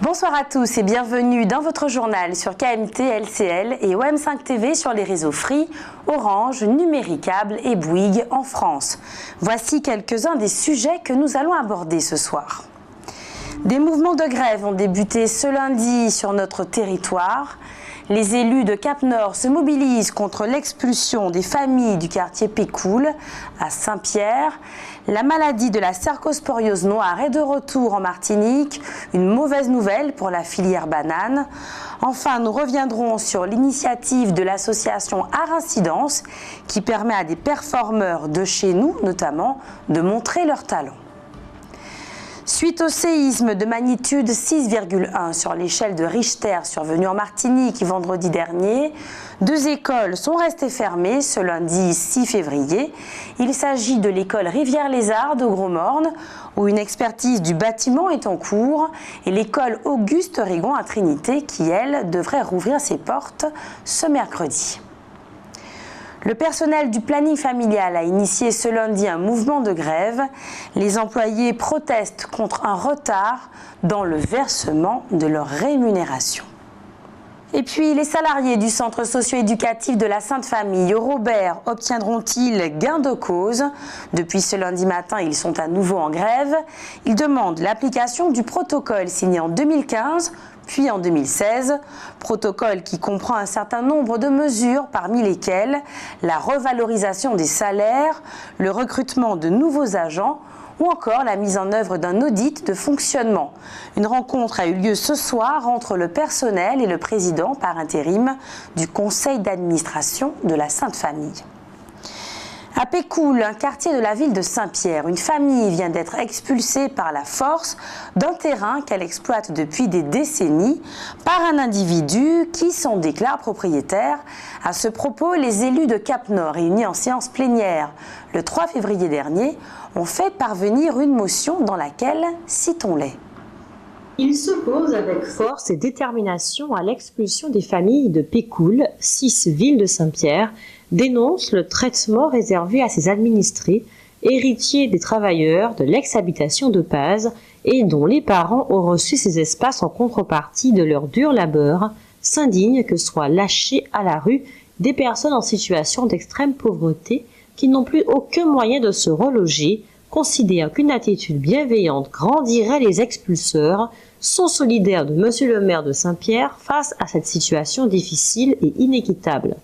Bonsoir à tous et bienvenue dans votre journal sur KMT, LCL et OM5 TV sur les réseaux Free, Orange, Numéricable et Bouygues en France. Voici quelques-uns des sujets que nous allons aborder ce soir. Des mouvements de grève ont débuté ce lundi sur notre territoire. Les élus de Cap-Nord se mobilisent contre l'expulsion des familles du quartier Pécoul à Saint-Pierre. La maladie de la cercosporiose noire est de retour en Martinique, une mauvaise nouvelle pour la filière banane. Enfin, nous reviendrons sur l'initiative de l'association Art Incidence qui permet à des performeurs de chez nous, notamment, de montrer leurs talents. Suite au séisme de magnitude 6,1 sur l'échelle de Richter survenu en Martinique vendredi dernier, 2 écoles sont restées fermées ce lundi 6 février. Il s'agit de l'école Rivière-les-Arts de Gros-Morne, où une expertise du bâtiment est en cours, et l'école Auguste Rigon à Trinité, qui, elle, devrait rouvrir ses portes ce mercredi. Le personnel du planning familial a initié ce lundi un mouvement de grève. Les employés protestent contre un retard dans le versement de leur rémunération. Et puis, les salariés du centre socio-éducatif de la Sainte Famille, Robert, obtiendront-ils gain de cause? Depuis ce lundi matin, ils sont à nouveau en grève. Ils demandent l'application du protocole signé en 2015, puis en 2016, protocole qui comprend un certain nombre de mesures, parmi lesquelles la revalorisation des salaires, le recrutement de nouveaux agents ou encore la mise en œuvre d'un audit de fonctionnement. Une rencontre a eu lieu ce soir entre le personnel et le président par intérim du conseil d'administration de la Sainte Famille. À Pécoul, un quartier de la ville de Saint-Pierre, une famille vient d'être expulsée par la force d'un terrain qu'elle exploite depuis des décennies par un individu qui s'en déclare propriétaire. À ce propos, les élus de Cap-Nord réunis en séance plénière le 3 février dernier ont fait parvenir une motion dans laquelle, citons-les. Il s'oppose avec force et détermination à l'expulsion des familles de Pécoul, 6 villes de Saint-Pierre, dénonce le traitement réservé à ses administrés, héritiers des travailleurs de l'ex-habitation de Paz et dont les parents ont reçu ces espaces en contrepartie de leur dur labeur, s'indigne que soient lâchées à la rue des personnes en situation d'extrême pauvreté qui n'ont plus aucun moyen de se reloger, considèrent qu'une attitude bienveillante grandirait les expulseurs, sont solidaires de Monsieur le maire de Saint-Pierre face à cette situation difficile et inéquitable.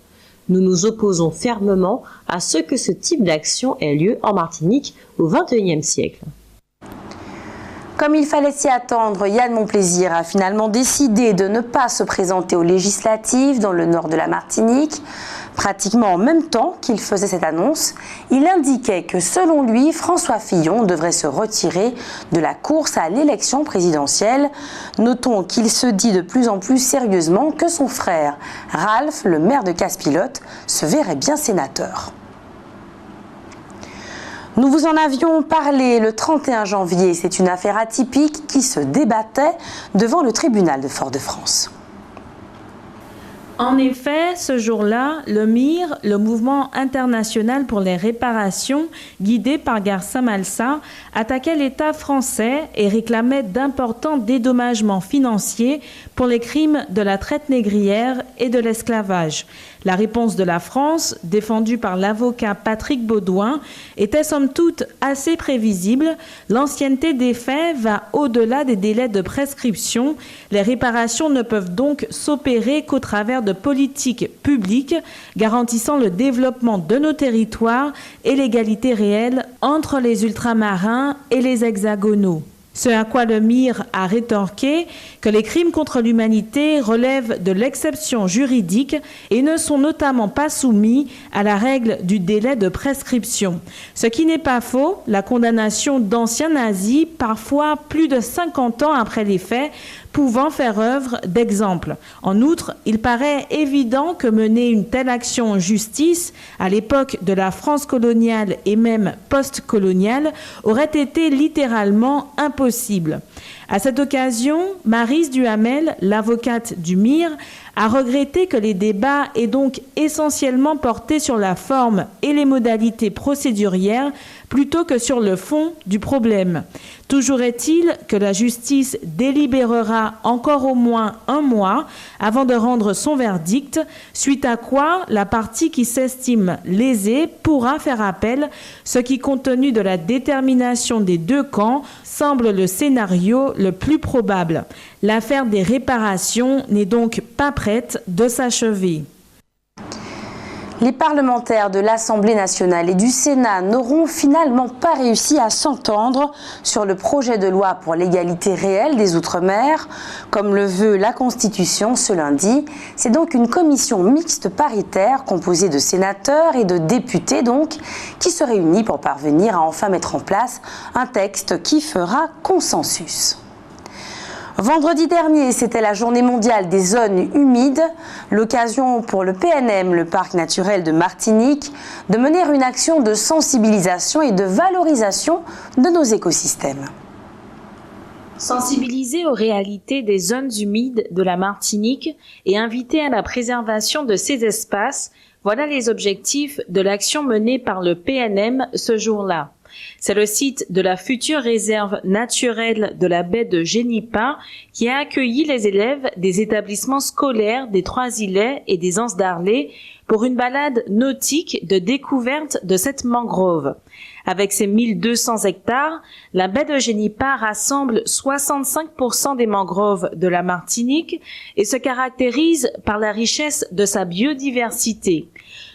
Nous nous opposons fermement à ce que ce type d'action ait lieu en Martinique au XXIe siècle. Comme il fallait s'y attendre, Yann Monplaisir a finalement décidé de ne pas se présenter aux législatives dans le nord de la Martinique. Pratiquement en même temps qu'il faisait cette annonce, il indiquait que selon lui, François Fillon devrait se retirer de la course à l'élection présidentielle. Notons qu'il se dit de plus en plus sérieusement que son frère, Ralph, le maire de Casse-Pilote, se verrait bien sénateur. Nous vous en avions parlé le 31 janvier. C'est une affaire atypique qui se débattait devant le tribunal de Fort-de-France. En effet, ce jour-là, le MIR, le Mouvement international pour les réparations, guidé par Garça Malsa, attaquait l'État français et réclamait d'importants dédommagements financiers pour les crimes de la traite négrière et de l'esclavage. La réponse de la France, défendue par l'avocat Patrick Baudouin, était somme toute assez prévisible. L'ancienneté des faits va au-delà des délais de prescription. Les réparations ne peuvent donc s'opérer qu'au travers de politiques publiques garantissant le développement de nos territoires et l'égalité réelle entre les ultramarins et les hexagonaux. Ce à quoi le MIR a rétorqué que les crimes contre l'humanité relèvent de l'exception juridique et ne sont notamment pas soumis à la règle du délai de prescription. Ce qui n'est pas faux, la condamnation d'anciens nazis, parfois plus de 50 ans après les faits, pouvant faire œuvre d'exemple. En outre, il paraît évident que mener une telle action en justice, à l'époque de la France coloniale et même post-coloniale, aurait été littéralement impossible. À cette occasion, Maryse Duhamel, l'avocate du MIR, a regretté que les débats aient donc essentiellement porté sur la forme et les modalités procédurières plutôt que sur le fond du problème. Toujours est-il que la justice délibérera encore au moins 1 mois avant de rendre son verdict, suite à quoi la partie qui s'estime lésée pourra faire appel, ce qui, compte tenu de la détermination des 2 camps, semble le scénario le plus probable. L'affaire des réparations n'est donc pas prête de s'achever. Les parlementaires de l'Assemblée nationale et du Sénat n'auront finalement pas réussi à s'entendre sur le projet de loi pour l'égalité réelle des Outre-mer, comme le veut la Constitution ce lundi. C'est donc une commission mixte paritaire composée de sénateurs et de députés qui se réunit pour parvenir à enfin mettre en place un texte qui fera consensus. Vendredi dernier, c'était la journée mondiale des zones humides, l'occasion pour le PNM, le parc naturel de Martinique, de mener une action de sensibilisation et de valorisation de nos écosystèmes. Sensibiliser aux réalités des zones humides de la Martinique et inviter à la préservation de ces espaces, voilà les objectifs de l'action menée par le PNM ce jour-là. C'est le site de la future réserve naturelle de la baie de Génipa qui a accueilli les élèves des établissements scolaires des Trois-Îlets et des Anses d'Arlé pour une balade nautique de découverte de cette mangrove. Avec ses 1200 hectares, la baie de Génipa rassemble 65% des mangroves de la Martinique et se caractérise par la richesse de sa biodiversité.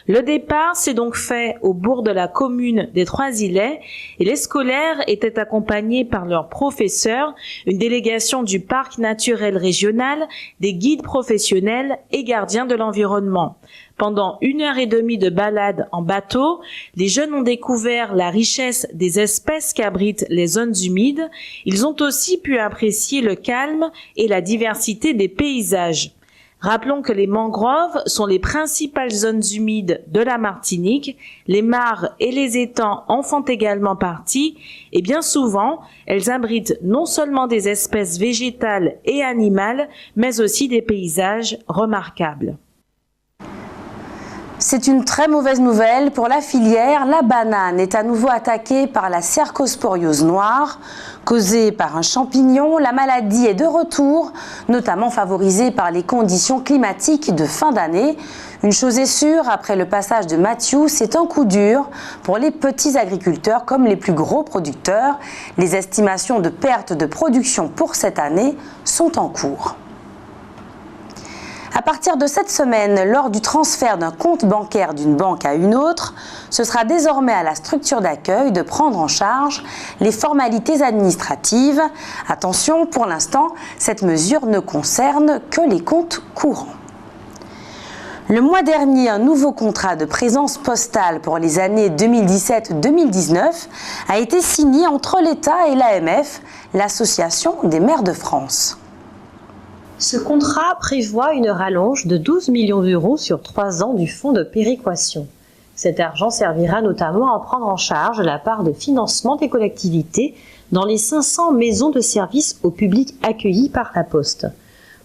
Le départ s'est donc fait au bourg de la commune des Trois-Îlets et les scolaires étaient accompagnés par leurs professeurs, une délégation du parc naturel régional, des guides professionnels et gardiens de l'environnement. Pendant 1h30 de balade en bateau, les jeunes ont découvert la richesse des espèces qu'abritent les zones humides. Ils ont aussi pu apprécier le calme et la diversité des paysages. Rappelons que les mangroves sont les principales zones humides de la Martinique. Les mares et les étangs en font également partie et bien souvent, elles abritent non seulement des espèces végétales et animales, mais aussi des paysages remarquables. C'est une très mauvaise nouvelle pour la filière. La banane est à nouveau attaquée par la cercosporiose noire. Causée par un champignon, la maladie est de retour, notamment favorisée par les conditions climatiques de fin d'année. Une chose est sûre, après le passage de Matthew, c'est un coup dur pour les petits agriculteurs comme les plus gros producteurs. Les estimations de perte de production pour cette année sont en cours. À partir de cette semaine, lors du transfert d'un compte bancaire d'une banque à une autre, ce sera désormais à la structure d'accueil de prendre en charge les formalités administratives. Attention, pour l'instant, cette mesure ne concerne que les comptes courants. Le mois dernier, un nouveau contrat de présence postale pour les années 2017-2019 a été signé entre l'État et l'AMF, l'Association des maires de France. Ce contrat prévoit une rallonge de 12 millions d'euros sur 3 ans du fonds de péréquation. Cet argent servira notamment à prendre en charge la part de financement des collectivités dans les 500 maisons de services au public accueillies par la Poste.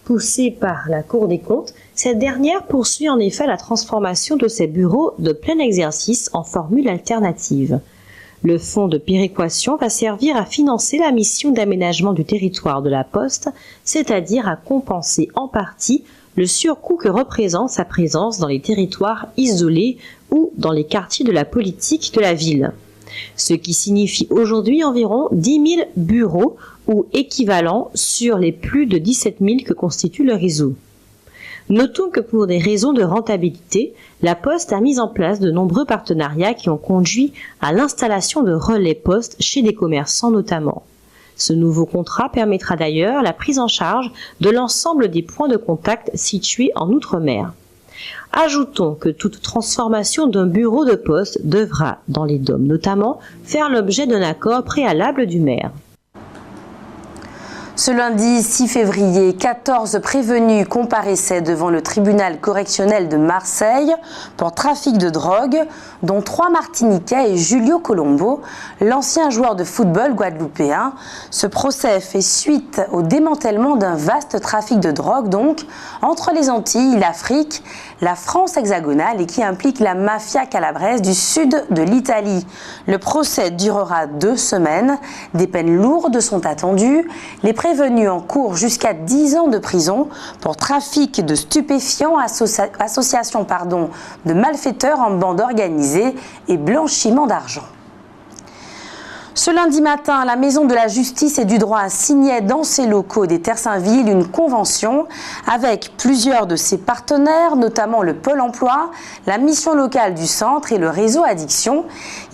Poussée par la Cour des comptes, cette dernière poursuit en effet la transformation de ses bureaux de plein exercice en formule alternative. Le fonds de péréquation va servir à financer la mission d'aménagement du territoire de la Poste, c'est-à-dire à compenser en partie le surcoût que représente sa présence dans les territoires isolés ou dans les quartiers de la politique de la ville. Ce qui signifie aujourd'hui environ 10 000 bureaux ou équivalents sur les plus de 17 000 que constitue le réseau. Notons que pour des raisons de rentabilité, la Poste a mis en place de nombreux partenariats qui ont conduit à l'installation de relais Poste chez des commerçants notamment. Ce nouveau contrat permettra d'ailleurs la prise en charge de l'ensemble des points de contact situés en Outre-mer. Ajoutons que toute transformation d'un bureau de poste devra, dans les DOM notamment, faire l'objet d'un accord préalable du maire. Ce lundi 6 février, 14 prévenus comparaissaient devant le tribunal correctionnel de Marseille pour trafic de drogue, dont 3 Martiniquais et Julio Colombo, l'ancien joueur de football guadeloupéen. Ce procès fait suite au démantèlement d'un vaste trafic de drogue, donc, entre les Antilles, l'Afrique, la France hexagonale et qui implique la mafia calabraise du sud de l'Italie. Le procès durera 2 semaines. Des peines lourdes sont attendues. Les prévenus encourent jusqu'à 10 ans de prison pour trafic de stupéfiants, association de malfaiteurs en bande organisée et blanchiment d'argent. Ce lundi matin, la Maison de la Justice et du Droit signait dans ses locaux des Terre-Saint-Ville une convention avec plusieurs de ses partenaires, notamment le Pôle emploi, la mission locale du centre et le réseau Addiction.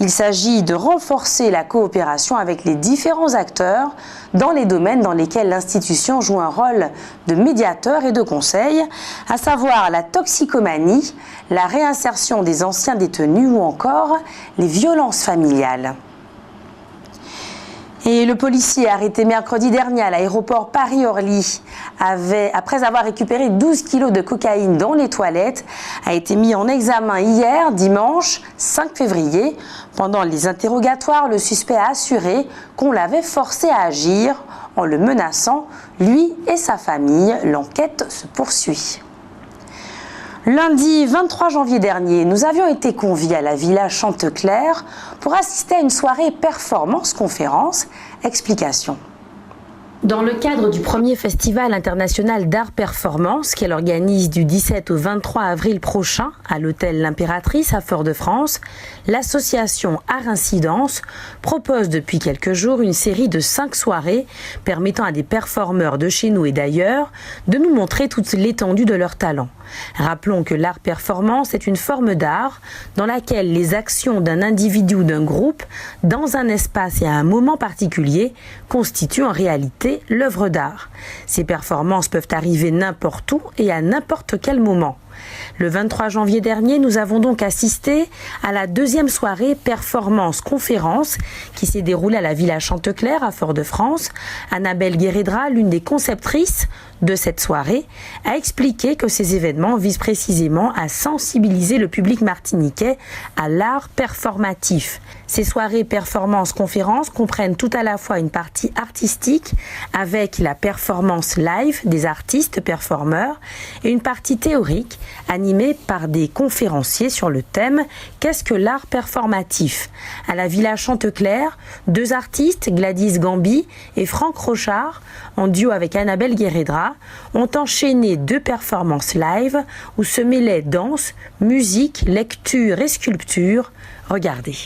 Il s'agit de renforcer la coopération avec les différents acteurs dans les domaines dans lesquels l'institution joue un rôle de médiateur et de conseil, à savoir la toxicomanie, la réinsertion des anciens détenus ou encore les violences familiales. Et le policier arrêté mercredi dernier à l'aéroport Paris-Orly, après avoir récupéré 12 kilos de cocaïne dans les toilettes, a été mis en examen hier, dimanche 5 février. Pendant les interrogatoires, le suspect a assuré qu'on l'avait forcé à agir en le menaçant, lui et sa famille. L'enquête se poursuit. Lundi 23 janvier dernier, nous avions été conviés à la Villa Chantecler pour assister à une soirée performance-conférence. Explication. Dans le cadre du premier Festival international d'art performance qu'elle organise du 17 au 23 avril prochain à l'hôtel L'Impératrice à Fort-de-France, l'association Art Incidence propose depuis quelques jours une série de 5 soirées permettant à des performeurs de chez nous et d'ailleurs de nous montrer toute l'étendue de leur talent. Rappelons que l'art performance est une forme d'art dans laquelle les actions d'un individu ou d'un groupe dans un espace et à un moment particulier constituent en réalité l'œuvre d'art. Ces performances peuvent arriver n'importe où et à n'importe quel moment. Le 23 janvier dernier, nous avons donc assisté à la 2e soirée performance-conférence qui s'est déroulée à la Villa Chantecler à Fort-de-France. Annabelle Guérédra, l'une des conceptrices de cette soirée, a expliqué que ces événements visent précisément à sensibiliser le public martiniquais à l'art performatif. Ces soirées performance-conférence comprennent tout à la fois une partie artistique avec la performance live des artistes performeurs et une partie théorique animée par des conférenciers sur le thème « Qu'est-ce que l'art performatif ?» À la Villa Chantecler, 2 artistes, Gladys Gambi et Franck Rochard, en duo avec Annabelle Guérédra, ont enchaîné 2 performances live où se mêlaient danse, musique, lecture et sculpture. Regardez.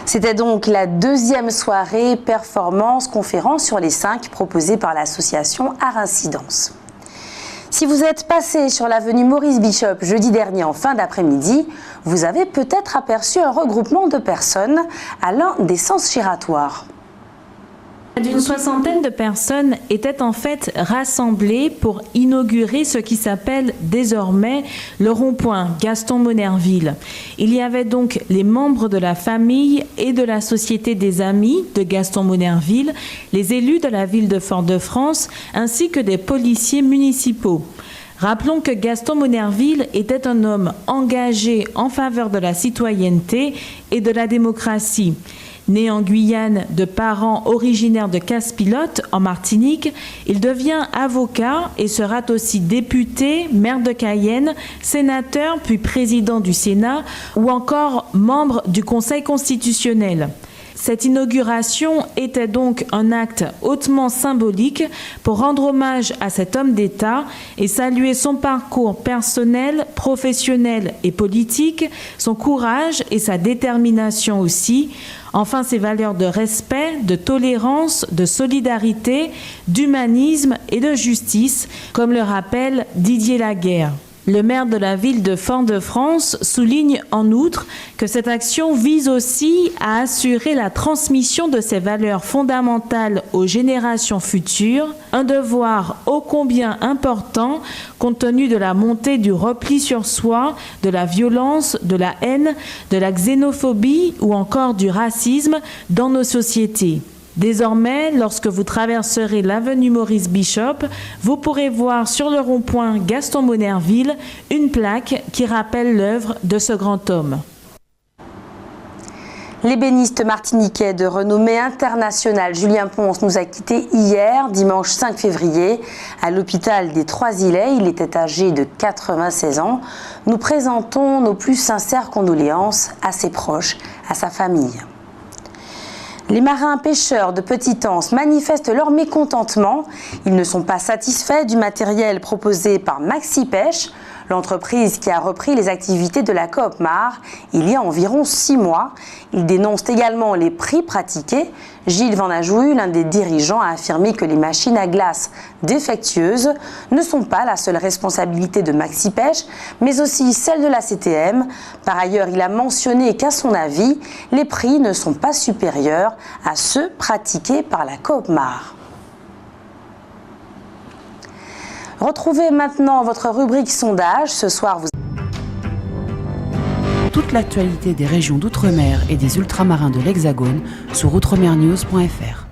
C'était donc la 2e soirée performance-conférence sur les 5 proposées par l'association Art Incidence. Si vous êtes passé sur l'avenue Maurice Bishop jeudi dernier en fin d'après-midi, vous avez peut-être aperçu un regroupement de personnes à l'un des sens giratoires. D'une soixantaine de personnes étaient en fait rassemblées pour inaugurer ce qui s'appelle désormais le rond-point Gaston-Monnerville. Il y avait donc les membres de la famille et de la Société des Amis de Gaston-Monnerville, les élus de la ville de Fort-de-France, ainsi que des policiers municipaux. Rappelons que Gaston-Monnerville était un homme engagé en faveur de la citoyenneté et de la démocratie. Né en Guyane de parents originaires de Casse-Pilote, en Martinique, il devient avocat et sera aussi député, maire de Cayenne, sénateur puis président du Sénat ou encore membre du Conseil constitutionnel. Cette inauguration était donc un acte hautement symbolique pour rendre hommage à cet homme d'État et saluer son parcours personnel, professionnel et politique, son courage et sa détermination aussi, enfin ses valeurs de respect, de tolérance, de solidarité, d'humanisme et de justice, comme le rappelle Didier Laguerre. Le maire de la ville de Fort-de-France souligne en outre que cette action vise aussi à assurer la transmission de ces valeurs fondamentales aux générations futures, un devoir ô combien important compte tenu de la montée du repli sur soi, de la violence, de la haine, de la xénophobie ou encore du racisme dans nos sociétés. Désormais, lorsque vous traverserez l'avenue Maurice Bishop, vous pourrez voir sur le rond-point Gaston-Monnerville une plaque qui rappelle l'œuvre de ce grand homme. L'ébéniste martiniquais de renommée internationale Julien Ponce nous a quittés hier, dimanche 5 février, à l'hôpital des Trois-Îlets. Il était âgé de 96 ans. Nous présentons nos plus sincères condoléances à ses proches, à sa famille. Les marins pêcheurs de Petite-Anse manifestent leur mécontentement. Ils ne sont pas satisfaits du matériel proposé par Maxi Pêche, l'entreprise qui a repris les activités de la Coop Mare il y a environ 6 mois. Ils dénoncent également les prix pratiqués. Gilles Van Ajouy, l'un des dirigeants, a affirmé que les machines à glace défectueuses ne sont pas la seule responsabilité de Maxi Pêche, mais aussi celle de la CTM. Par ailleurs, il a mentionné qu'à son avis, les prix ne sont pas supérieurs à ceux pratiqués par la Coop Mare. Retrouvez maintenant votre rubrique sondage. Ce soir, vous... Toute l'actualité des régions d'outre-mer et des ultramarins de l'Hexagone sur outremernews.fr.